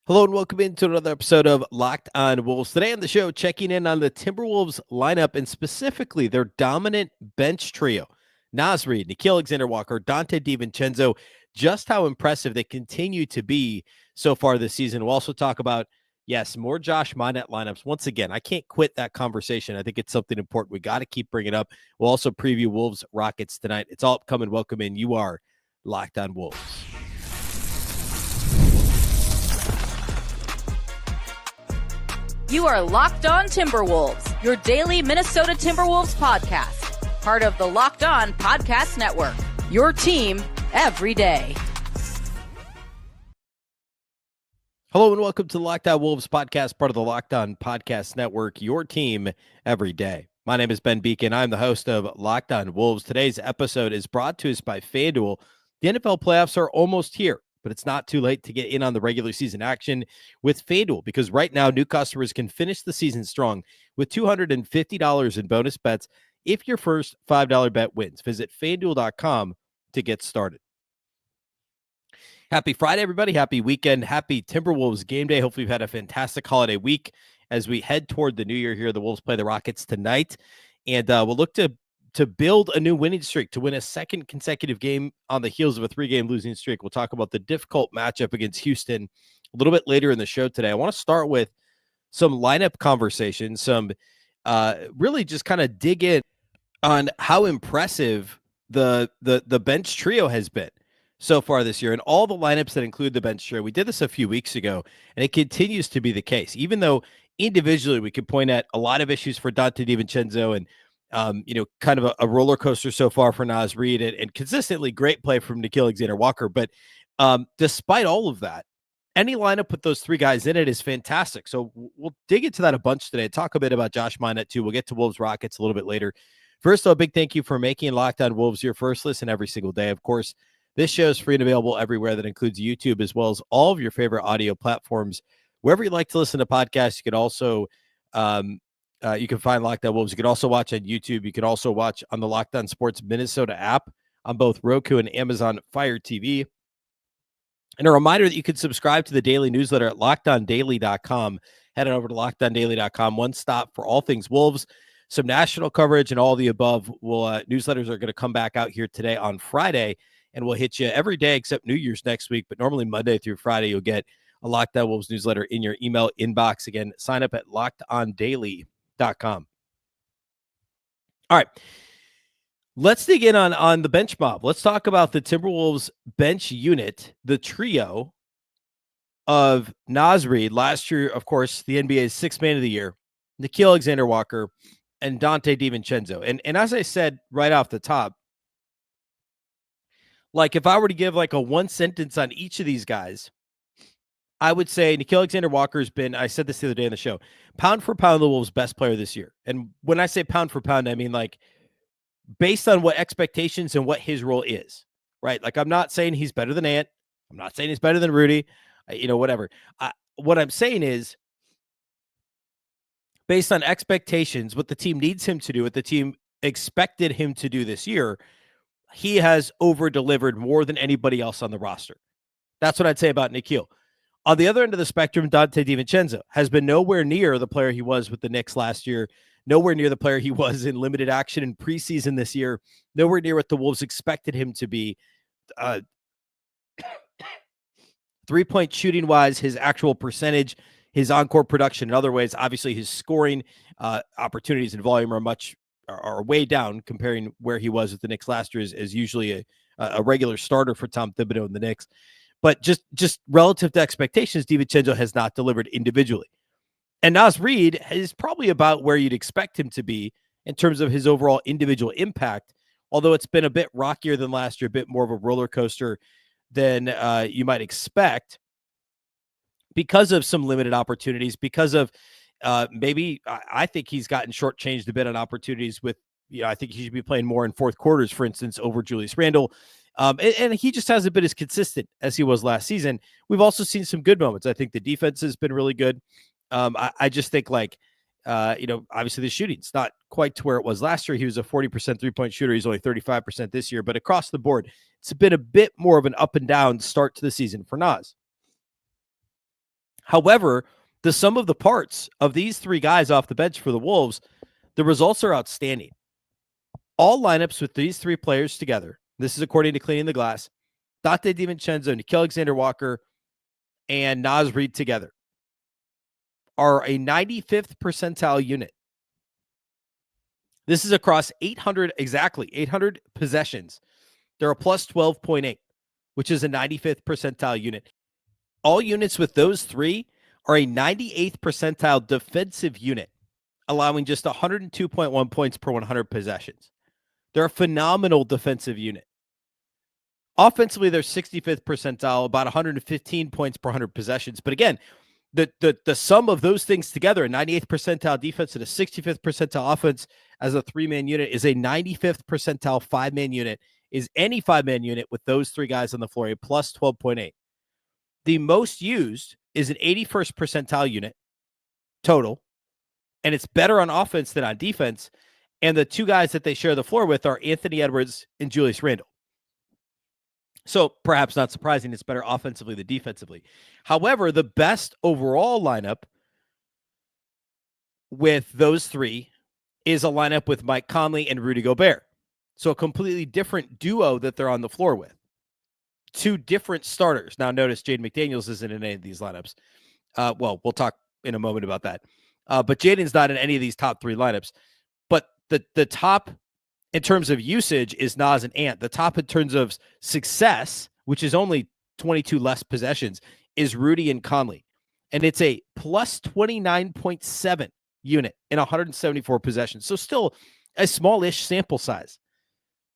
Hello and welcome into another episode of Locked On Wolves. Today on the show, checking in on the Timberwolves lineup and specifically their dominant bench trio. Naz Reid, Nickeil Alexander-Walker, Donte DiVincenzo, just how impressive they continue to be so far this season. We'll also talk about, yes, more Josh Minott lineups. Once again, I can't quit that conversation. I think it's something important. We got to keep bringing up. We'll also preview Wolves-Rockets tonight. It's all upcoming. Welcome in. You are Locked On Wolves. You are Locked On Timberwolves, your daily Minnesota Timberwolves podcast. Part of the Locked On Podcast Network, your team every day. Hello and welcome to the Locked On Wolves podcast, part of the Locked On Podcast Network, your team every day. My name is Ben Beecken. I'm the host of Locked On Wolves. Today's episode is brought to us by FanDuel. The NFL playoffs are almost here, but it's not too late to get in on the regular season action with FanDuel, because right now new customers can finish the season strong with $250 in bonus bets if your first $5 bet wins. Visit FanDuel.com to get started. Happy Friday, everybody. Happy weekend. Happy Timberwolves game day. Hopefully you've had a fantastic holiday week as we head toward the new year here. The Wolves play the Rockets tonight, and we'll look to build a new winning streak, to win a second consecutive game on the heels of a 3-game losing streak. We'll talk about the difficult matchup against Houston a little bit later in the show today. I want to start with some lineup conversation, some really just kind of dig in on how impressive the bench trio has been so far this year, and all the lineups that include the bench trio. We did this a few weeks ago, and it continues to be the case, even though individually we could point at a lot of issues for Donte DiVincenzo and kind of a roller coaster so far for Naz Reid, and consistently great play from Nickeil Alexander-Walker. But despite all of that, any lineup with those three guys in it is fantastic. So we'll dig into that a bunch today. Talk a bit about Josh Minott too. We'll get to Wolves-Rockets a little bit later. First, though, a big thank you for making Locked On Wolves your first listen every single day. Of course, this show is free and available everywhere. That includes YouTube, as well as all of your favorite audio platforms. Wherever you like to listen to podcasts, you can also you can find Locked On Wolves. You can also watch on YouTube. You can also watch on the Locked On Sports Minnesota app on both Roku and Amazon Fire TV. And a reminder that you can subscribe to the daily newsletter at LockedOnDaily.com. Head on over to LockedOnDaily.com. One stop for all things Wolves, some national coverage, and all the above. Newsletters are going to come back out here today on Friday, and we'll hit you every day except New Year's next week. But normally Monday through Friday, you'll get a Locked On Wolves newsletter in your email inbox. Again, sign up at LockedOnDaily.com. All right. Let's dig in on the bench mob. Let's talk about the Timberwolves bench unit, the trio of Naz Reid, last year, of course, the NBA's sixth man of the year, Nickeil Alexander-Walker, and Donte DiVincenzo. And as I said right off the top, like if I were to give like a one sentence on each of these guys, I would say Nickeil Alexander-Walker has been, I said this the other day on the show, pound for pound, the Wolves' best player this year. And when I say pound for pound, I mean like based on what expectations and what his role is, right? Like I'm not saying he's better than Ant. I'm not saying he's better than Rudy, whatever. What I'm saying is based on expectations, what the team needs him to do, what the team expected him to do this year, he has over-delivered more than anybody else on the roster. That's what I'd say about Nickeil. On the other end of the spectrum, Donte DiVincenzo has been nowhere near the player he was with the Knicks last year, nowhere near the player he was in limited action in preseason this year, nowhere near what the Wolves expected him to be. Three-point shooting-wise, his actual percentage, his on-court production in other ways, obviously his scoring opportunities and volume are way down comparing where he was with the Knicks last year as usually a regular starter for Tom Thibodeau and the Knicks. But just relative to expectations, DiVincenzo has not delivered individually. And Naz Reid is probably about where you'd expect him to be in terms of his overall individual impact, although it's been a bit rockier than last year, a bit more of a roller coaster than you might expect because of some limited opportunities, because of maybe I think he's gotten shortchanged a bit on opportunities with, I think he should be playing more in fourth quarters, for instance, over Julius Randle. And he just hasn't been as consistent as he was last season. We've also seen some good moments. I think the defense has been really good. I just think obviously the shooting's not quite to where it was last year. He was a 40% three-point shooter. He's only 35% this year, but across the board, it's been a bit more of an up and down start to the season for Naz. However, the sum of the parts of these three guys off the bench for the Wolves, the results are outstanding. All lineups with these three players together, this is according to Cleaning the Glass, Donte DiVincenzo, Nickeil Alexander-Walker, and Naz Reid together are a 95th percentile unit. This is across 800 possessions. They're a plus 12.8, which is a 95th percentile unit. All units with those three are a 98th percentile defensive unit, allowing just 102.1 points per 100 possessions. They're a phenomenal defensive unit. Offensively, they're 65th percentile, about 115 points per 100 possessions. But again, the sum of those things together, a 98th percentile defense and a 65th percentile offense as a three-man unit, is a 95th percentile five-man unit, is any five-man unit with those three guys on the floor, a plus 12.8. The most used is an 81st percentile unit total, and it's better on offense than on defense. And the two guys that they share the floor with are Anthony Edwards and Julius Randle. So perhaps not surprising, it's better offensively than defensively. However, the best overall lineup with those three is a lineup with Mike Conley and Rudy Gobert. So a completely different duo that they're on the floor with. Two different starters. Now notice Jaden McDaniels isn't in any of these lineups. Well, we'll talk in a moment about that. But Jaden's not in any of these top three lineups. But the top in terms of usage is Naz and Ant. The top in terms of success, which is only 22 less possessions, is Rudy and Conley. And it's a plus 29.7 unit in 174 possessions. So still a smallish sample size.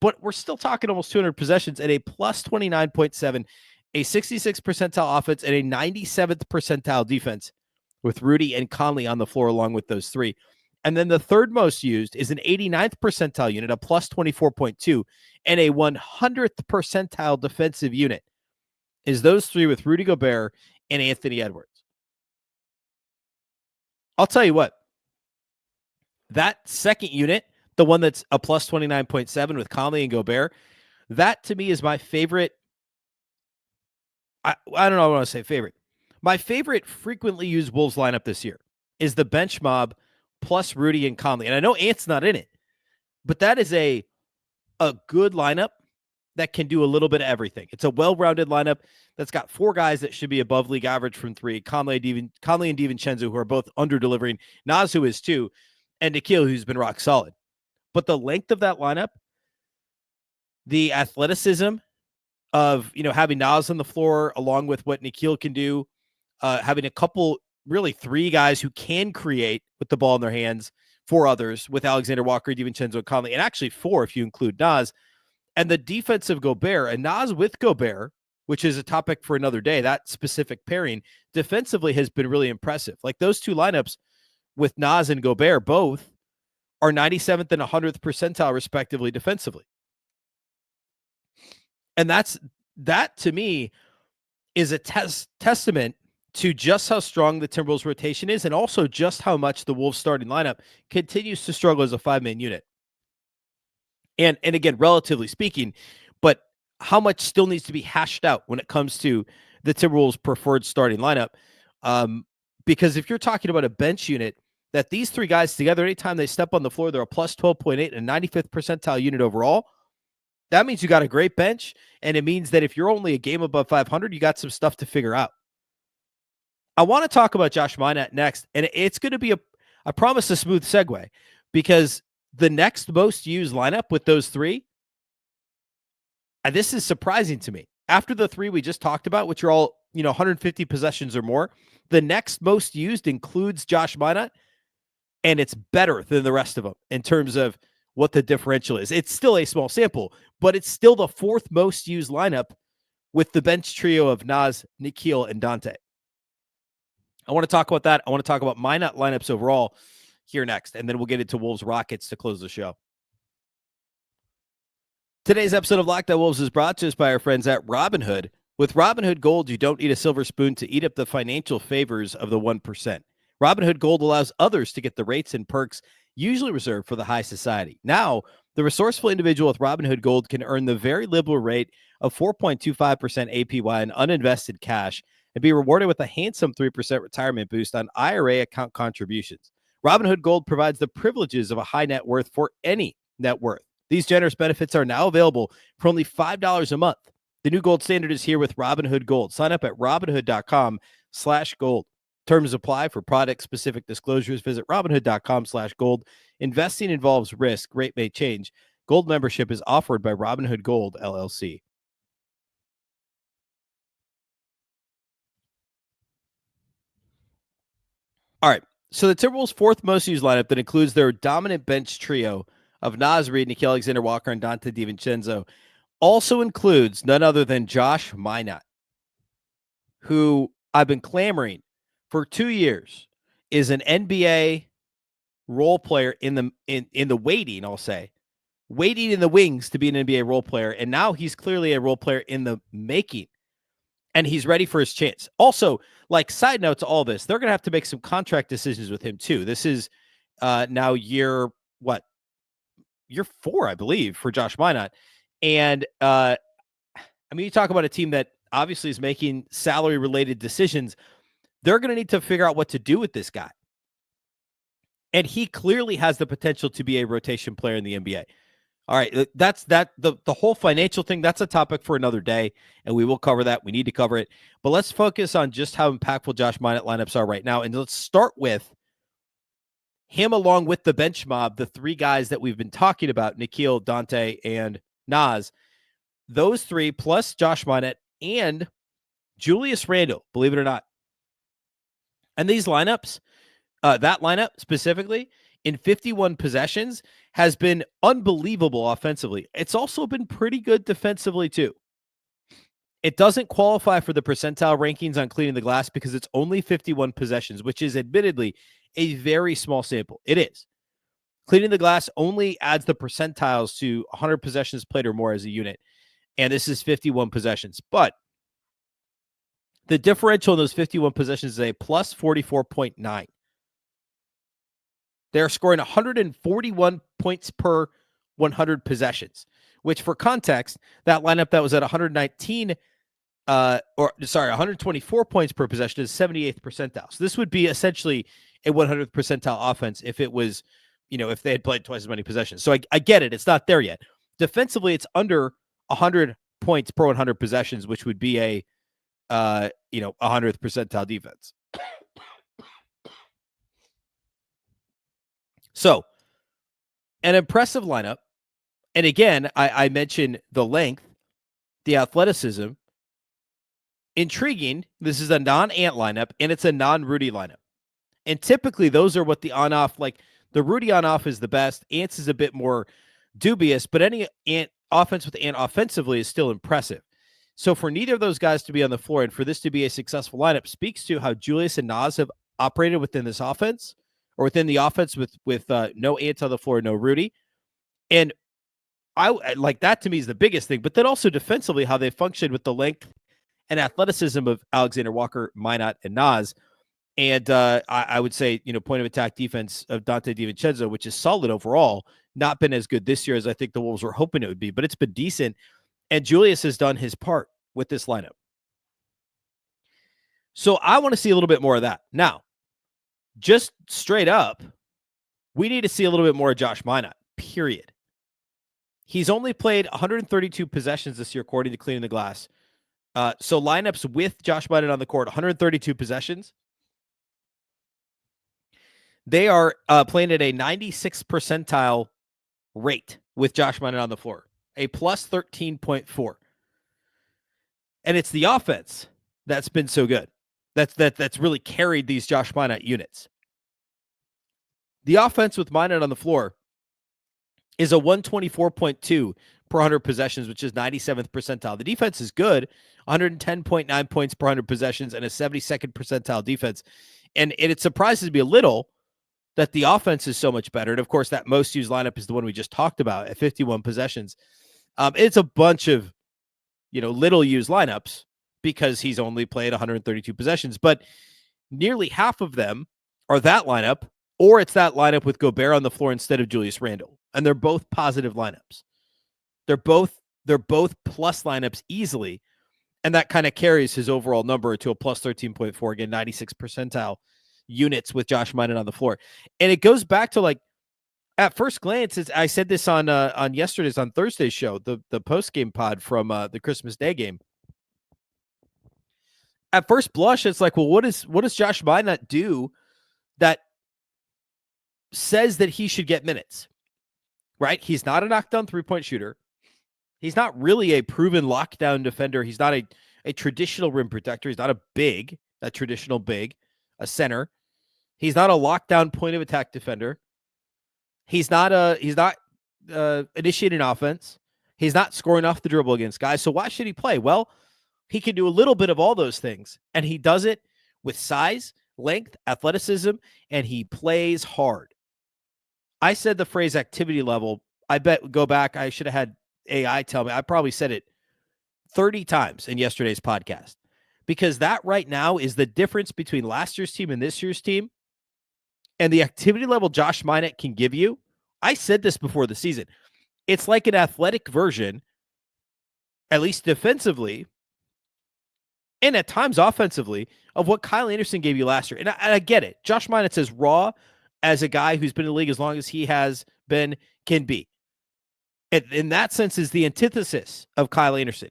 But we're still talking almost 200 possessions at a plus 29.7, a 66th percentile offense, and a 97th percentile defense with Rudy and Conley on the floor along with those three. And then the third most used is an 89th percentile unit, a plus 24.2, and a 100th percentile defensive unit is those three with Rudy Gobert and Anthony Edwards. I'll tell you what, that second unit, the one that's a plus 29.7 with Conley and Gobert, that to me is my favorite. I don't know. I want to say favorite. My favorite frequently used Wolves lineup this year is the bench mob plus Rudy and Conley. And I know Ant's not in it, but that is a good lineup that can do a little bit of everything. It's a well-rounded lineup that's got four guys that should be above league average from three. Conley and DiVincenzo, who are both under-delivering. Naz, who is too, and Nickeil, who's been rock solid. But the length of that lineup, the athleticism of, having Naz on the floor along with what Nickeil can do, having a couple, really three guys who can create with the ball in their hands for others with Alexander-Walker, DiVincenzo, and Conley, and actually four if you include Naz, and the defensive Gobert, and Naz with Gobert, which is a topic for another day, that specific pairing defensively has been really impressive. Like those two lineups with Naz and Gobert both are 97th and 100th percentile respectively defensively. And that to me is a testament to just how strong the Timberwolves rotation is and also just how much the Wolves starting lineup continues to struggle as a five-man unit. And again, relatively speaking, but how much still needs to be hashed out when it comes to the Timberwolves' preferred starting lineup. Because if you're talking about a bench unit, that these three guys together, anytime they step on the floor, they're a plus 12.8 and 95th percentile unit overall. That means you got a great bench, and it means that if you're only a game above 500, you got some stuff to figure out. I want to talk about Josh Minott next, and it's going to be I promise, a smooth segue, because the next most used lineup with those three, and this is surprising to me. After the three we just talked about, which are all 150 possessions or more, the next most used includes Josh Minott, and it's better than the rest of them in terms of what the differential is. It's still a small sample, but it's still the fourth most used lineup with the bench trio of Naz, Nickeil, and Donte. I want to talk about that. I want to talk about Minott lineups overall here next, and then we'll get into Wolves-Rockets to close the show. Today's episode of Locked On Wolves is brought to us by our friends at Robinhood. With Robinhood Gold, you don't need a silver spoon to eat up the financial favors of the 1%. Robinhood Gold allows others to get the rates and perks usually reserved for the high society. Now, the resourceful individual with Robinhood Gold can earn the very liberal rate of 4.25% APY in uninvested cash and be rewarded with a handsome 3% retirement boost on IRA account contributions. Robinhood Gold provides the privileges of a high net worth for any net worth. These generous benefits are now available for only $5 a month. The new gold standard is here with Robinhood Gold. Sign up at Robinhood.com/gold. Terms apply. For product-specific disclosures, visit Robinhood.com/gold. Investing involves risk. Rate may change. Gold membership is offered by Robinhood Gold, LLC. All right. So the Timberwolves' fourth most used lineup that includes their dominant bench trio of Naz Reid, Nickeil Alexander-Walker, and Donte DiVincenzo also includes none other than Josh Minott, who I've been clamoring for 2 years is an NBA role player in the waiting, I'll say, waiting in the wings to be an NBA role player. And now he's clearly a role player in the making, and he's ready for his chance. Also, like, side note to all this, they're going to have to make some contract decisions with him too. This is now year 4, I believe, for Josh Minott. And I mean, you talk about a team that obviously is making salary related decisions. They're going to need to figure out what to do with this guy. And he clearly has the potential to be a rotation player in the NBA. All right, that's the whole financial thing. That's a topic for another day, and we will cover that. We need to cover it. But let's focus on just how impactful Josh Minott lineups are right now. And let's start with him along with the bench mob, the three guys that we've been talking about, Nickeil, Donte, and Naz. Those three plus Josh Minott and Julius Randle, believe it or not. And these lineups, that lineup specifically, in 51 possessions, has been unbelievable offensively. It's also been pretty good defensively too. It doesn't qualify for the percentile rankings on cleaning the glass because it's only 51 possessions, which is admittedly a very small sample. It is. Cleaning the glass only adds the percentiles to 100 possessions played or more as a unit. And this is 51 possessions. But the differential in those 51 possessions is a plus 44.9. They're scoring 141 points per 100 possessions, which for context, that lineup that was at 124 points per possession is 78th percentile. So this would be essentially a 100th percentile offense if it was, if they had played twice as many possessions. So I get it. It's not there yet. Defensively, it's under 100 points per 100 possessions, which would be a 100th percentile defense. So, an impressive lineup. And again, I mentioned the length, the athleticism. Intriguing. This is a non-Ant lineup, and it's a non-Rudy lineup. And typically, those are what the on-off, like the Rudy on-off is the best. Ants is a bit more dubious, but any Ant offense with Ant offensively is still impressive. So for neither of those guys to be on the floor and for this to be a successful lineup speaks to how Julius and Naz have operated within this offense, or within the offense with no Ant on the floor, no Rudy. And I like that, to me, is the biggest thing. But then also defensively, how they functioned with the length and athleticism of Alexander-Walker, Minott, and Naz. And I would say, point of attack defense of Donte DiVincenzo, which is solid overall. Not been as good this year as I think the Wolves were hoping it would be, but it's been decent. And Julius has done his part with this lineup. So I want to see a little bit more of that. Now, just straight up, we need to see a little bit more of Josh Minott, period. He's only played 132 possessions this year, according to Cleaning the Glass. So lineups with Josh Minott on the court, 132 possessions. They are playing at a 96th percentile rate with Josh Minott on the floor, a plus 13.4. And it's the offense that's been so good. That's really carried these Josh Minott units. The offense with Minott on the floor is a 124.2 per 100 possessions, which is 97th percentile. The defense is good, 110.9 points per 100 possessions and a 72nd percentile defense. And it surprises me a little that the offense is so much better. And of course, that most used lineup is the one we just talked about at 51 possessions. It's a bunch of, little used lineups because he's only played 132 possessions, but nearly half of them are that lineup, or it's that lineup with Gobert on the floor instead of Julius Randle. And they're both positive lineups. They're both plus lineups easily. And that kind of carries his overall number to a plus 13.4, again, 96 percentile units with Josh Minott on the floor. And it goes back to, like, at first glance, I said this on Thursday's show, the post-game pod from the Christmas Day game. At first blush, it's like, well, what does Josh Minott do that says that he should get minutes? Right? He's not a knockdown three-point shooter. He's not really a proven lockdown defender. He's not a traditional rim protector. He's not a traditional big, a center. He's not a lockdown point of attack defender. He's not initiating offense. He's not scoring off the dribble against guys. So why should he play? Well, he can do a little bit of all those things, and he does it with size, length, athleticism, and he plays hard. I said the phrase activity level. I bet, go back, I should have had AI tell me. I probably said it 30 times in yesterday's podcast, because that right now is the difference between last year's team and this year's team. And the activity level Josh Minott can give you, I said this before the season, it's like an athletic version, at least defensively, and at times offensively, of what Kyle Anderson gave you last year. And I get it. Josh Minott's as raw as a guy who's been in the league as long as he has been can be. And in that sense is the antithesis of Kyle Anderson.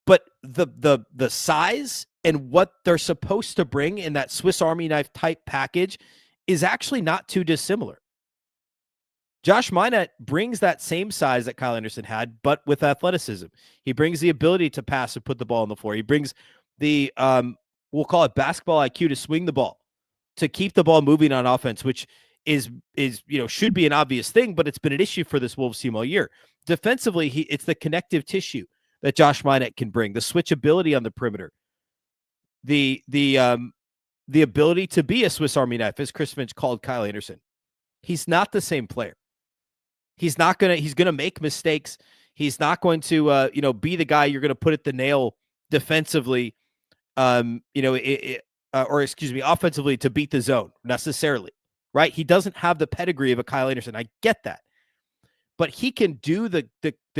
But the size and what they're supposed to bring in that Swiss Army knife type package is actually not too dissimilar. Josh Minott brings that same size that Kyle Anderson had, but with athleticism. He brings the ability to pass and put the ball on the floor. He brings the, we'll call it basketball IQ, to swing the ball, to keep the ball moving on offense, which is should be an obvious thing, but it's been an issue for this Wolves team all year. Defensively, it's the connective tissue that Josh Minott can bring, the switchability on the perimeter, the ability to be a Swiss Army knife, as Chris Finch called Kyle Anderson. He's not the same player. He's going to make mistakes. He's not going to, be the guy you're going to put at the nail defensively, offensively to beat the zone necessarily, right? He doesn't have the pedigree of a Kyle Anderson. I get that. But he can do the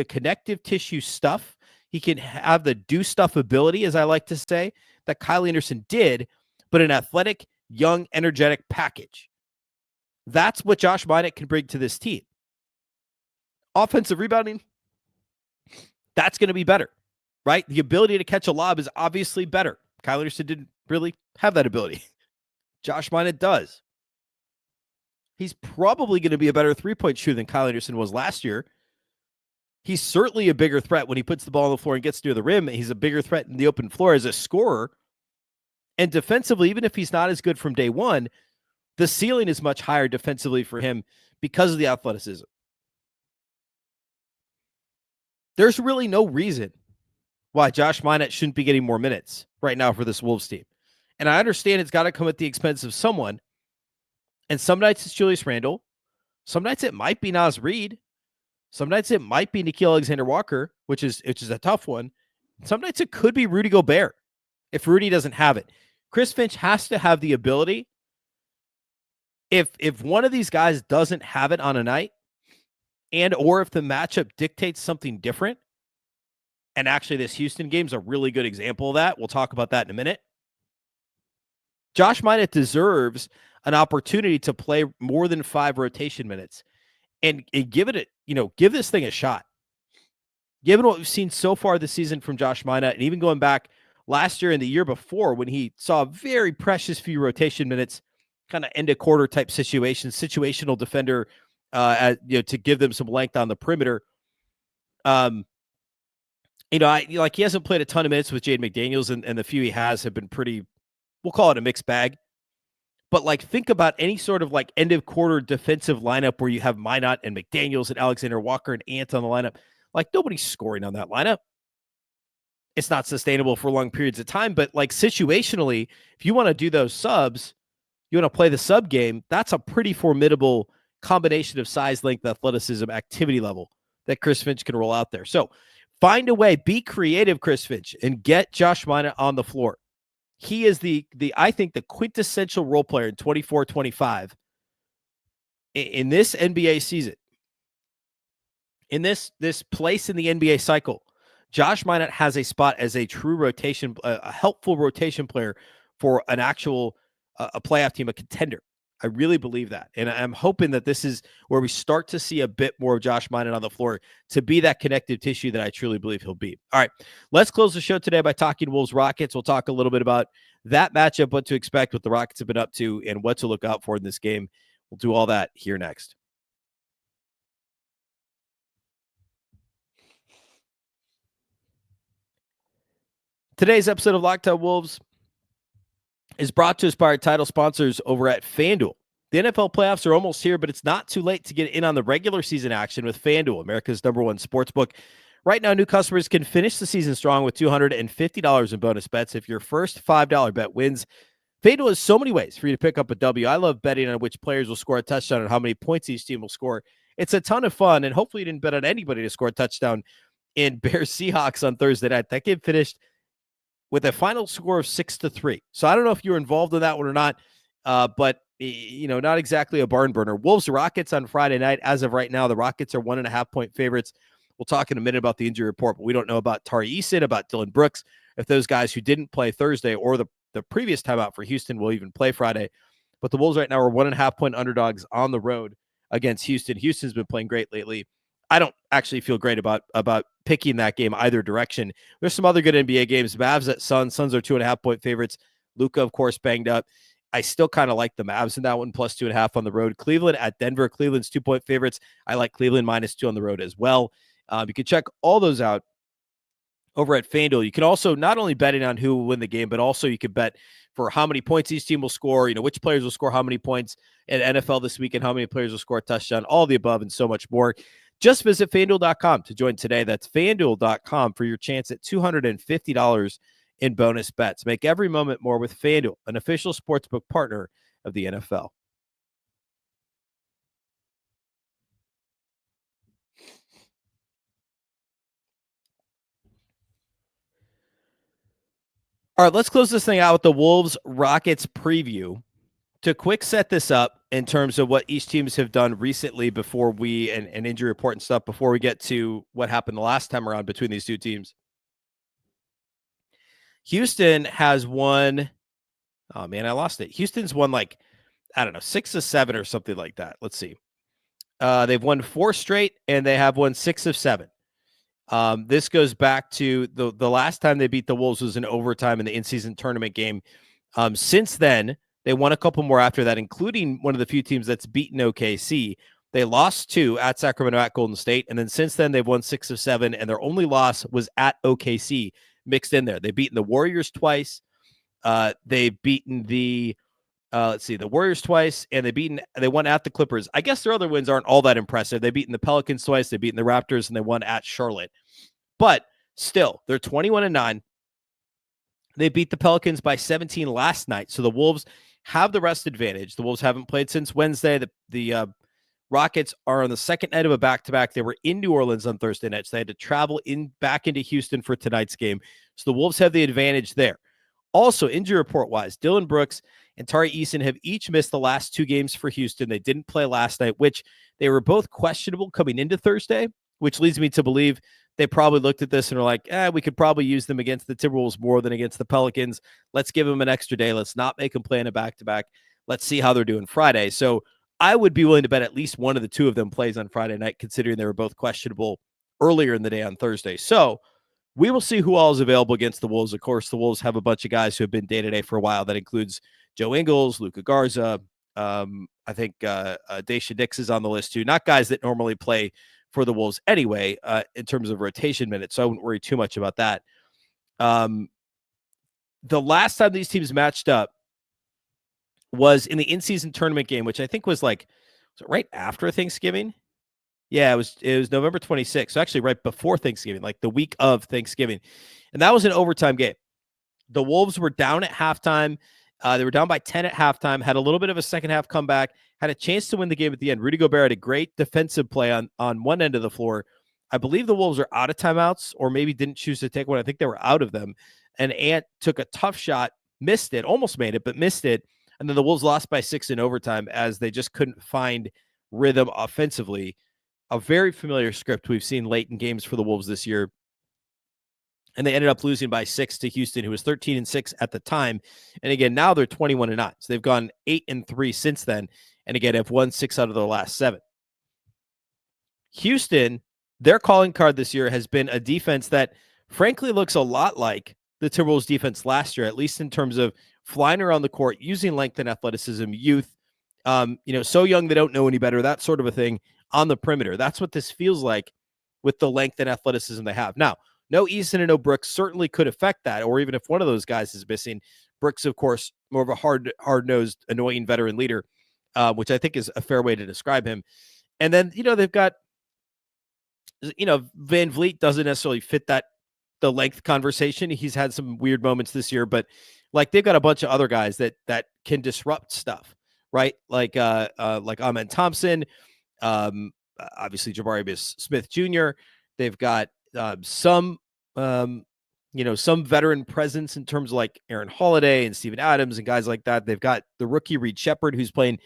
connective tissue stuff. He can have the do stuff ability, as I like to say, that Kyle Anderson did, but an athletic, young, energetic package. That's what Josh Minott can bring to this team. Offensive rebounding, that's going to be better, right? The ability to catch a lob is obviously better. Kyle Anderson didn't really have that ability. Josh Minott does. He's probably going to be a better three-point shooter than Kyle Anderson was last year. He's certainly a bigger threat when he puts the ball on the floor and gets near the rim. He's a bigger threat in the open floor as a scorer. And defensively, even if he's not as good from day one, the ceiling is much higher defensively for him because of the athleticism. There's really no reason why Josh Minott shouldn't be getting more minutes right now for this Wolves team. And I understand it's got to come at the expense of someone. And some nights it's Julius Randle. Some nights it might be Naz Reid. Some nights it might be Nickeil Alexander-Walker, which is a tough one. Some nights it could be Rudy Gobert if Rudy doesn't have it. Chris Finch has to have the ability. If one of these guys doesn't have it on a night, and or if the matchup dictates something different, and actually this Houston game is a really good example of that. We'll talk about that in a minute. Josh Minott deserves an opportunity to play more than 5 rotation minutes and give this thing a shot. Given what we've seen so far this season from Josh Minott, and even going back last year and the year before when he saw very precious few rotation minutes, kind of end of quarter type situations, situational defender, to give them some length on the perimeter. He hasn't played a ton of minutes with Jaden McDaniels, and the few he has have been pretty, we'll call it a mixed bag. But think about any sort of end of quarter defensive lineup where you have Minott and McDaniels and Alexander-Walker and Ant on the lineup. Nobody's scoring on that lineup. It's not sustainable for long periods of time, but situationally, if you want to do those subs, you want to play the sub game, that's a pretty formidable combination of size, length, athleticism, activity level that Chris Finch can roll out there. So find a way, be creative, Chris Finch, and get Josh Minott on the floor. He is I think the quintessential role player in 24-25 in this NBA season, in this place in the NBA cycle Josh Minott has a spot as a true rotation, a helpful rotation player for an actual a playoff team, a contender. I really believe that. And I'm hoping that this is where we start to see a bit more of Josh Minott on the floor to be that connective tissue that I truly believe he'll be. All right, let's close the show today by talking Wolves-Rockets. We'll talk a little bit about that matchup, what to expect, what the Rockets have been up to, and what to look out for in this game. We'll do all that here next. Today's episode of Locked On Wolves is brought to us by our title sponsors over at FanDuel. The NFL playoffs are almost here, but it's not too late to get in on the regular season action with FanDuel, America's #1 sportsbook. Right now, new customers can finish the season strong with $250 in bonus bets if your first $5 bet wins. FanDuel has so many ways for you to pick up a W. I love betting on which players will score a touchdown and how many points each team will score. It's a ton of fun, and hopefully you didn't bet on anybody to score a touchdown in Bears Seahawks on Thursday night. That game finished with a final score of 6-3. So I don't know if you're involved in that one or not, but not exactly a barn burner. Wolves-Rockets on Friday night. As of right now, the Rockets are 1.5-point favorites. We'll talk in a minute about the injury report, but we don't know about Tari Eason, about Dylan Brooks, if those guys who didn't play Thursday or the previous timeout for Houston will even play Friday. But the Wolves right now are 1.5-point underdogs on the road against Houston. Houston's been playing great lately. I don't actually feel great about picking that game either direction. There's some other good NBA games. Mavs at Suns. Suns are 2.5-point favorites. Luka, of course, banged up. I still kind of like the Mavs in that one, plus 2.5 on the road. Cleveland at Denver. Cleveland's 2-point favorites. I like Cleveland -2 on the road as well. You can check all those out over at FanDuel. You can also not only betting on who will win the game, but also you can bet for how many points each team will score, which players will score how many points in NFL this week and how many players will score a touchdown, all the above and so much more. Just visit FanDuel.com to join today. That's FanDuel.com for your chance at $250 in bonus bets. Make every moment more with FanDuel, an official sportsbook partner of the NFL. All right, let's close this thing out with the Wolves-Rockets preview. To quick set this up in terms of what each teams have done recently before we, and injury report and stuff, before we get to what happened the last time around between these two teams. Houston has won. Oh, man, I lost it. Houston's won 6 of 7 or something like that. Let's see. They've won 4 straight, and they have won 6 of 7. This goes back to the last time they beat the Wolves was in overtime in the in-season tournament game. Since then, they won a couple more after that, including one of the few teams that's beaten OKC. They lost 2 at Sacramento, at Golden State, and then since then they've won 6 of 7, and their only loss was at OKC mixed in there. They've beaten the Warriors twice. They've beaten the Warriors twice, and they won at the Clippers. I guess their other wins aren't all that impressive. They've beaten the Pelicans twice, they've beaten the Raptors, and they won at Charlotte. But still, they're 21-9. They beat the Pelicans by 17 last night. So the Wolves have the rest advantage. The Wolves haven't played since Wednesday. The Rockets are on the second night of a back-to-back. They were in New Orleans on Thursday night, so they had to travel back into Houston for tonight's game. So the Wolves have the advantage there. Also, injury report-wise, Dylan Brooks and Tari Eason have each missed the last 2 games for Houston. They didn't play last night, which they were both questionable coming into Thursday, which leads me to believe they probably looked at this and are like, we could probably use them against the Timberwolves more than against the Pelicans. Let's give them an extra day. Let's not make them play in a back-to-back. Let's see how they're doing Friday. So I would be willing to bet at least one of the 2 of them plays on Friday night, considering they were both questionable earlier in the day on Thursday. So we will see who all is available against the Wolves. Of course, the Wolves have a bunch of guys who have been day-to-day for a while. That includes Joe Ingles, Luka Garza. I think Daisha Dix is on the list too. Not guys that normally play for the Wolves anyway, in terms of rotation minutes, so I wouldn't worry too much about that. The last time these teams matched up was in the in-season tournament game, which I think was was it right after Thanksgiving? Yeah, it was November 26th, so actually right before Thanksgiving, like the week of Thanksgiving. And that was an overtime game. The Wolves were down at halftime. They were down by 10 at halftime, had a little bit of a second half comeback, had a chance to win the game at the end. Rudy Gobert had a great defensive play on one end of the floor. I believe the Wolves are out of timeouts, or maybe didn't choose to take one. I think they were out of them. And Ant took a tough shot, missed it, almost made it, but missed it. And then the Wolves lost by 6 in overtime as they just couldn't find rhythm offensively. A very familiar script we've seen late in games for the Wolves this year. And they ended up losing by 6 to Houston, who was 13-6 at the time. And again, now they're 21-9. So they've gone 8-3 since then. And again, have won 6 out of their last 7. Houston, their calling card this year has been a defense that frankly looks a lot like the Timberwolves defense last year, at least in terms of flying around the court, using length and athleticism, youth, so young they don't know any better, that sort of a thing on the perimeter. That's what this feels like with the length and athleticism they have. Now, no Eason and no Brooks certainly could affect that, or even if one of those guys is missing. Brooks, of course, more of a hard-nosed, annoying veteran leader, which I think is a fair way to describe him. And then, they've got, Van Vliet doesn't necessarily fit the length conversation. He's had some weird moments this year, but like they've got a bunch of other guys that can disrupt stuff, right? Like Amen Thompson, obviously Jabari Smith Jr. They've got some veteran presence in terms of like Aaron Holiday and Steven Adams and guys like that. They've got the rookie Reed Shepherd, who's playing,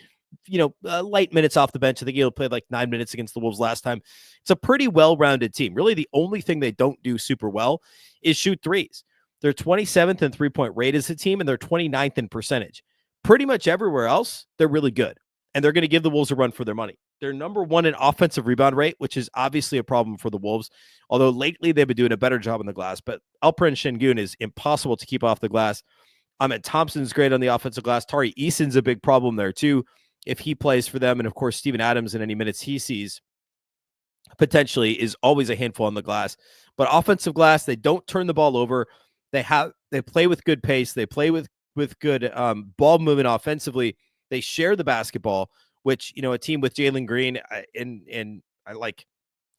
light minutes off the bench. I think he'll play like 9 minutes against the Wolves last time. It's a pretty well-rounded team. Really, the only thing they don't do super well is shoot threes. They're 27th in three-point rate as a team, and they're 29th in percentage. Pretty much everywhere else, they're really good, and they're going to give the Wolves a run for their money. They're number 1 in offensive rebound rate, which is obviously a problem for the Wolves, although lately they've been doing a better job on the glass. But Alperen Sengun is impossible to keep off the glass. Ahmed Thompson's great on the offensive glass. Tari Eason's a big problem there, too, if he plays for them. And, of course, Steven Adams in any minutes he sees potentially is always a handful on the glass. But offensive glass, they don't turn the ball over. They play with good pace. They play with good ball movement offensively. They share the basketball, which, a team with Jalen Green and I like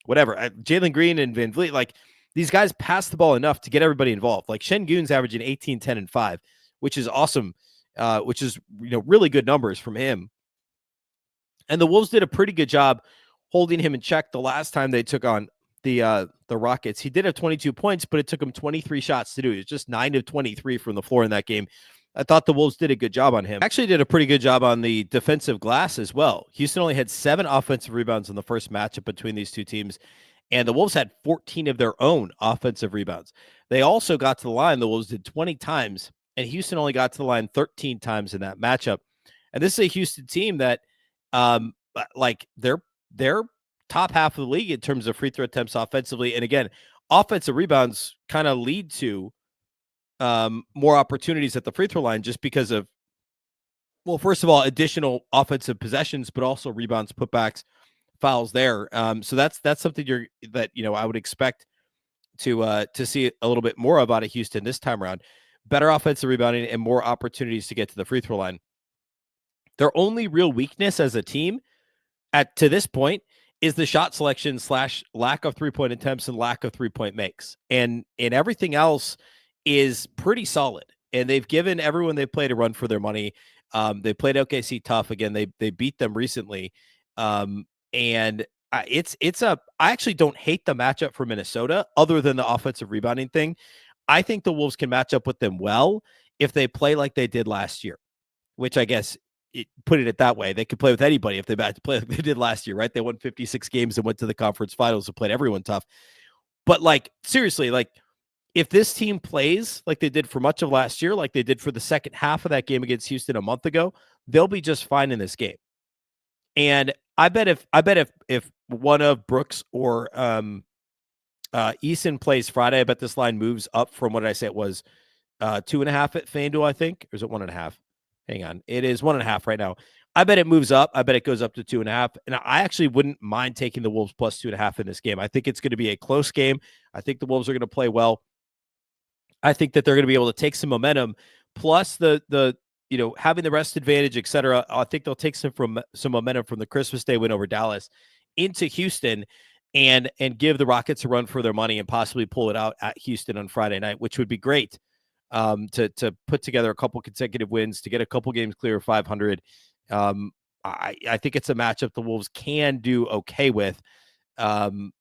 whatever. Jalen Green and Van Vliet, like these guys pass the ball enough to get everybody involved. Like Sengun's averaging 18, 10, and 5, which is awesome, which is, really good numbers from him. And the Wolves did a pretty good job holding him in check the last time they took on the Rockets. He did have 22 points, but it took him 23 shots to do it. It was just 9 of 23 from the floor in that game. I thought the Wolves did a good job on him. Actually did a pretty good job on the defensive glass as well. Houston only had 7 offensive rebounds in the first matchup between these two teams, and the Wolves had 14 of their own offensive rebounds. They also got to the line. The Wolves did 20 times, and Houston only got to the line 13 times in that matchup. And this is a Houston team that, they're top half of the league in terms of free throw attempts offensively. And again, offensive rebounds kind of lead to more opportunities at the free throw line just because of, well, first of all, additional offensive possessions, but also rebounds, putbacks, fouls there. So that's something I would expect to see a little bit more of out of Houston this time around. Better offensive rebounding and more opportunities to get to the free throw line. Their only real weakness as a team to this point is the shot selection / lack of 3-point attempts and lack of 3-point makes. And everything else is pretty solid. And they've given everyone they played a run for their money. They played OKC tough. Again, they beat them recently. And I actually don't hate the matchup for Minnesota other than the offensive rebounding thing. I think the Wolves can match up with them well if they play like they did last year, which I guess putting it that way, they could play with anybody if they play like they did last year, right? They won 56 games and went to the conference finals and played everyone tough. But like, seriously, like if this team plays like they did for much of last year, like they did for the second half of that game against Houston a month ago, they'll be just fine in this game. And I bet if one of Brooks or Eason plays Friday, I bet this line moves up from what did I say it was 2.5 at FanDuel, I think, or is it 1.5? Hang on. It is 1.5 right now. I bet it moves up. I bet it goes up to 2.5. And I actually wouldn't mind taking the Wolves plus 2.5 in this game. I think it's going to be a close game. I think the Wolves are going to play well. I think that they're going to be able to take some momentum, plus the having the rest advantage, et cetera. I think they'll take some momentum from the Christmas Day win over Dallas into Houston and give the Rockets a run for their money and possibly pull it out at Houston on Friday night, which would be great. To put together a couple consecutive wins, to get a couple games clear of 500. I think it's a matchup the Wolves can do okay with. And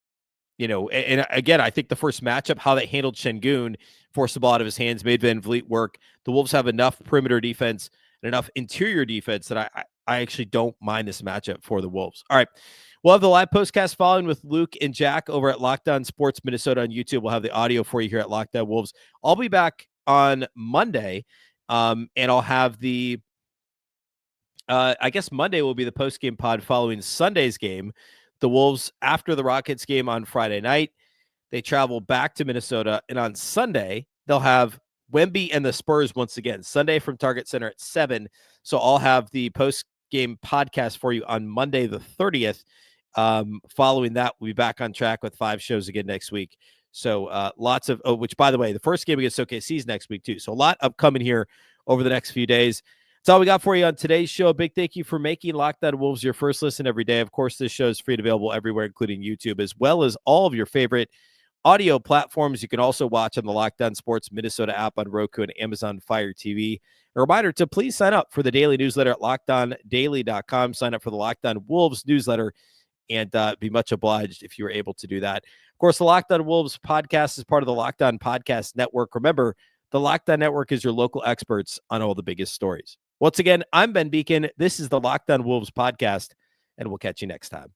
again, I think the first matchup, how they handled Sengun, forced the ball out of his hands, made Van Vliet work. The Wolves have enough perimeter defense and enough interior defense that I actually don't mind this matchup for the Wolves. All right. We'll have the live postcast following with Luke and Jack over at Locked On Sports Minnesota on YouTube. We'll have the audio for you here at Locked On Wolves. I'll be back on Monday, and I'll have the I guess Monday will be the post-game pod following Sunday's game. The Wolves, after the Rockets game on Friday night, they travel back to Minnesota, and on Sunday, they'll have Wemby and the Spurs once again. Sunday from Target Center at 7. So I'll have the post-game podcast for you on Monday the 30th. Following that, we'll be back on track with 5 shows again next week. So lots of, which, by the way, the first game against OKC is next week too. So a lot upcoming here over the next few days. That's all we got for you on today's show. A big thank you for making Locked On Wolves your first listen every day. Of course, this show is free and available everywhere, including YouTube, as well as all of your favorite audio platforms. You can also watch on the Locked On Sports Minnesota app on Roku and Amazon Fire TV. A reminder to please sign up for the daily newsletter at LockedOnDaily.com. Sign up for the Locked On Wolves newsletter, and be much obliged if you were able to do that. Of course, the Locked On Wolves podcast is part of the Locked On Podcast Network. Remember, the Locked On Network is your local experts on all the biggest stories. Once again, I'm Ben Beecken. This is the Locked On Wolves podcast, and we'll catch you next time.